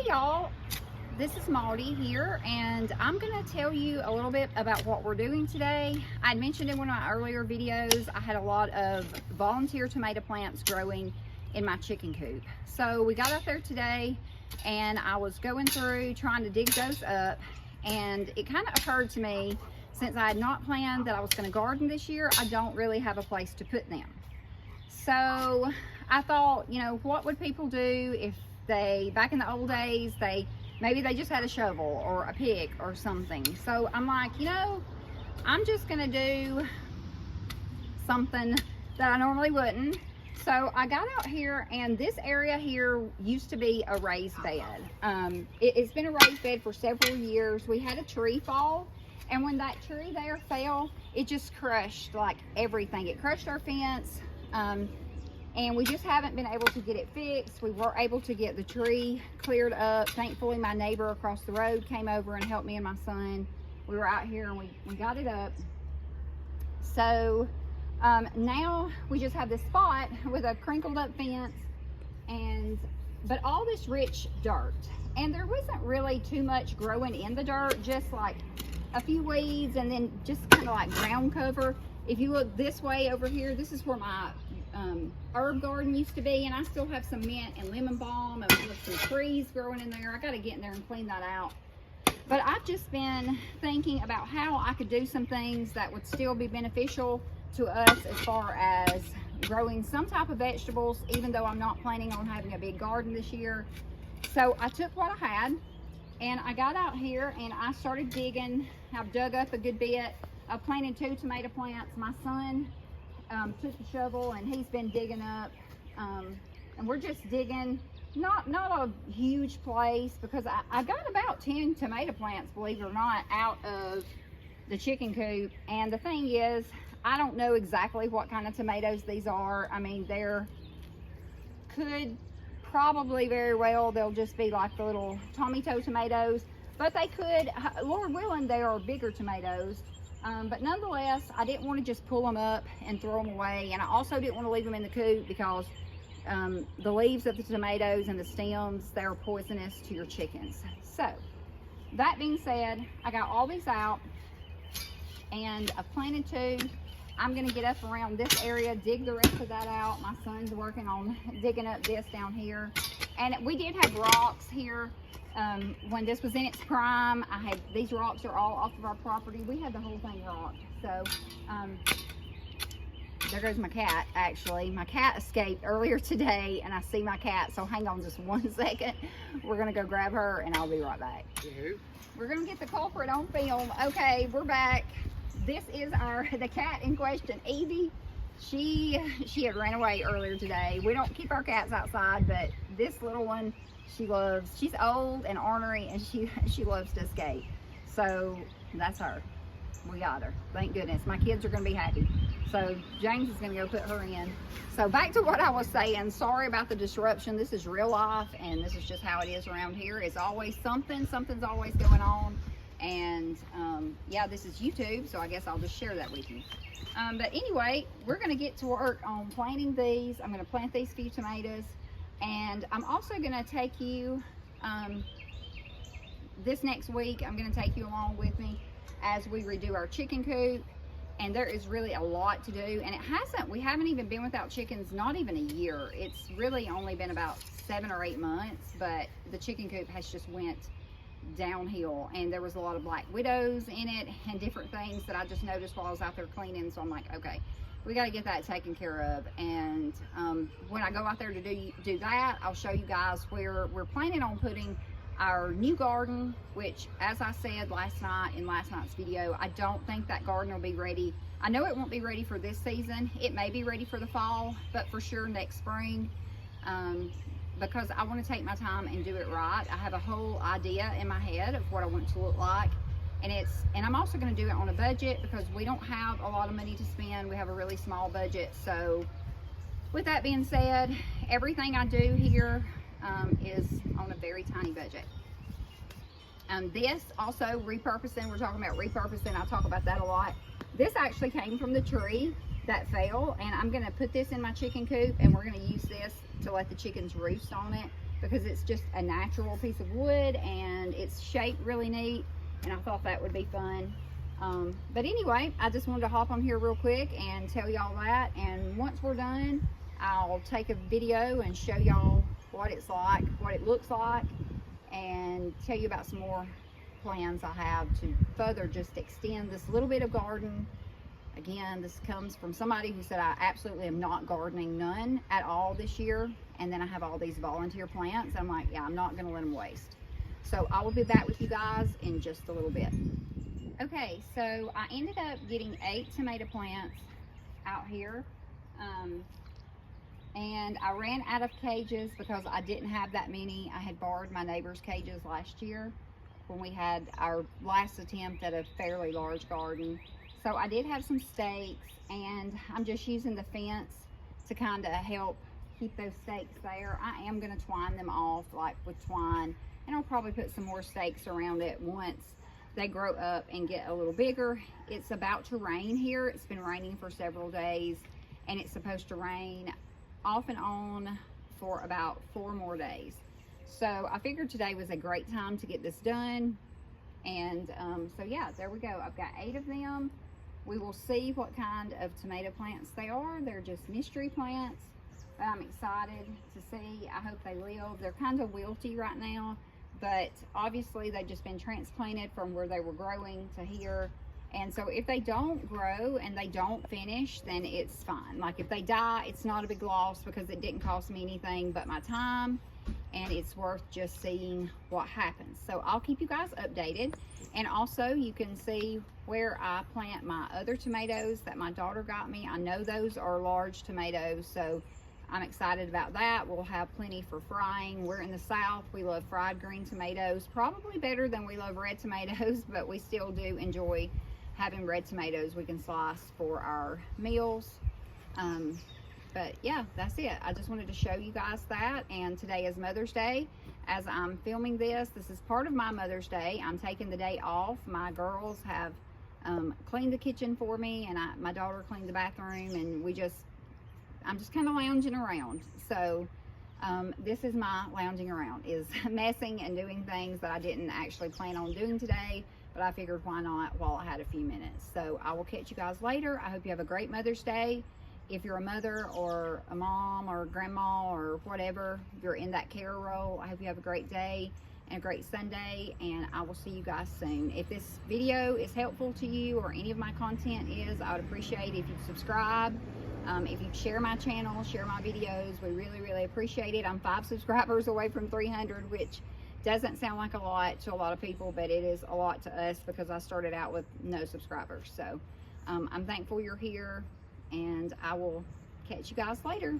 y'all, this is Maudie here, and I'm gonna tell you a little bit about what we're doing today. I mentioned in one of my earlier videos I had a lot of volunteer tomato plants growing in my chicken coop. So we got out there today and I was going through trying to dig those up, and it kind of occurred to me, since I had not planned that I was going to garden this year, I don't really have a place to put them. So I thought, you know, what would people do if they, back in the old days, maybe they just had a shovel or a pick or something. So I'm like, you know, I'm just gonna do something that I normally wouldn't. So I got out here, and this area here used to be a raised bed. It's been a raised bed for several years. We had a tree fall, and when that tree there fell, it just crushed like everything. It crushed our fence. And we just haven't been able to get it fixed. We were able to get the tree cleared up. Thankfully, my neighbor across the road came over and helped me and my son. We were out here and we got it up. So now we just have this spot with a crinkled up fence, but all this rich dirt. And there wasn't really too much growing in the dirt, just like a few weeds and then just kind of like ground cover. If you look this way over here, this is where my herb garden used to be, and I still have some mint and lemon balm and some trees growing in there. I got to get in there and clean that out. But I've just been thinking about how I could do some things that would still be beneficial to us as far as growing some type of vegetables, even though I'm not planning on having a big garden this year. So I took what I had and I got out here and I started digging. I've dug up a good bit. I planted 2 tomato plants. My son took the shovel and he's been digging up, and we're just digging, not a huge place, because I got about 10 tomato plants, believe it or not, out of the chicken coop. And the thing is, I don't know exactly what kind of tomatoes these are. I mean, could probably very well they'll just be like the little tomato tomatoes, but they could, Lord willing, they are bigger tomatoes. But nonetheless, I didn't want to just pull them up and throw them away. And I also didn't want to leave them in the coop because the leaves of the tomatoes and the stems, they're poisonous to your chickens. So that being said, I got all these out and I've planted 2. I'm going to get up around this area, dig the rest of that out. My son's working on digging up this down here. And we did have rocks here. When this was in its prime, these rocks are all off of our property. We had the whole thing rocked. So there goes my cat. Actually, my cat escaped earlier today, and I see my cat, so hang on just 1 second. We're gonna go grab her and I'll be right back. We're gonna get the culprit on film. Okay, we're back. This is the cat in question, Evie. She had ran away earlier today. We don't keep our cats outside, but this little one, she's old and ornery, and she loves to escape. So that's her. We got her, thank goodness. My kids are gonna be happy. So James is gonna go put her in. So back to what I was saying. Sorry about the disruption. This is real life, and this is just how it is around here. It's always something's always going on. And yeah, this is YouTube, so I guess I'll just share that with you. But anyway, we're gonna get to work on planting these. I'm gonna plant these few tomatoes. And I'm also going to take you, this next week, I'm going to take you along with me as we redo our chicken coop. And there is really a lot to do. And we haven't even been without chickens, not even a year. It's really only been about 7 or 8 months, but the chicken coop has just went downhill. And there was a lot of black widows in it and different things that I just noticed while I was out there cleaning. So I'm like, okay, we got to get that taken care of. And when I go out there to do that, I'll show you guys where we're planning on putting our new garden, which, as I said last night in last night's video, I don't think that garden will be ready. I know it won't be ready for this season. It may be ready for the fall, but for sure next spring, because I want to take my time and do it right. I have a whole idea in my head of what I want it to look like. And I'm also going to do it on a budget, because we don't have a lot of money to spend. We have a really small budget. So with that being said, everything I do here is on a very tiny budget. This also repurposing, we're talking about repurposing. I talk about that a lot. This actually came from the tree that fell, and I'm going to put this in my chicken coop, and we're going to use this to let the chickens roost on it. because it's just a natural piece of wood and it's shaped really neat, and I thought that would be fun. But anyway, I just wanted to hop on here real quick and tell y'all that, and once we're done, I'll take a video and show y'all what it's like, what it looks like, and tell you about some more plans I have to further just extend this little bit of garden. Again, this comes from somebody who said I absolutely am not gardening, none at all this year, and then I have all these volunteer plants. I'm like, yeah, I'm not going to let them waste. So I will be back with you guys in just a little bit. Okay, so I ended up getting 8 tomato plants out here, and I ran out of cages because I didn't have that many. I had borrowed my neighbor's cages last year when we had our last attempt at a fairly large garden. So I did have some stakes, and I'm just using the fence to kind of help keep those stakes there. I am going to twine them off like with twine, and I'll probably put some more stakes around it once they grow up and get a little bigger. It's about to rain here. It's been raining for several days, and it's supposed to rain off and on for about 4 more days. So I figured today was a great time to get this done. And so yeah, there we go. I've got 8 of them. We will see what kind of tomato plants they are. They're just mystery plants, but I'm excited to see. I hope they live. They're kind of wilty right now, but obviously they've just been transplanted from where they were growing to here. And so if they don't grow and they don't finish, then it's fine. Like if they die, it's not a big loss because it didn't cost me anything but my time, and it's worth just seeing what happens. So I'll keep you guys updated. And also you can see where I plant my other tomatoes that my daughter got me. I know those are large tomatoes, so I'm excited about that. We'll have plenty for frying. We're in the South. We love fried green tomatoes, probably better than we love red tomatoes, but we still do enjoy having red tomatoes we can slice for our meals. But yeah, that's it. I just wanted to show you guys that. And today is Mother's Day. As I'm filming this, this is part of my Mother's Day. I'm taking the day off. My girls have cleaned the kitchen for me, and my daughter cleaned the bathroom, and I'm just kind of lounging around. So this is my lounging around, is messing and doing things that I didn't actually plan on doing today, but I figured why not while I had a few minutes. So I will catch you guys later. I hope you have a great Mother's Day. If you're a mother or a mom or a grandma or whatever, you're in that care role, I hope you have a great day and a great Sunday, and I will see you guys soon. If this video is helpful to you, or any of my content is, I would appreciate if you subscribe. If you share my channel, share my videos, we really, really appreciate it. I'm 5 subscribers away from 300, which doesn't sound like a lot to a lot of people, but it is a lot to us because I started out with no subscribers. So I'm thankful you're here, and I will catch you guys later.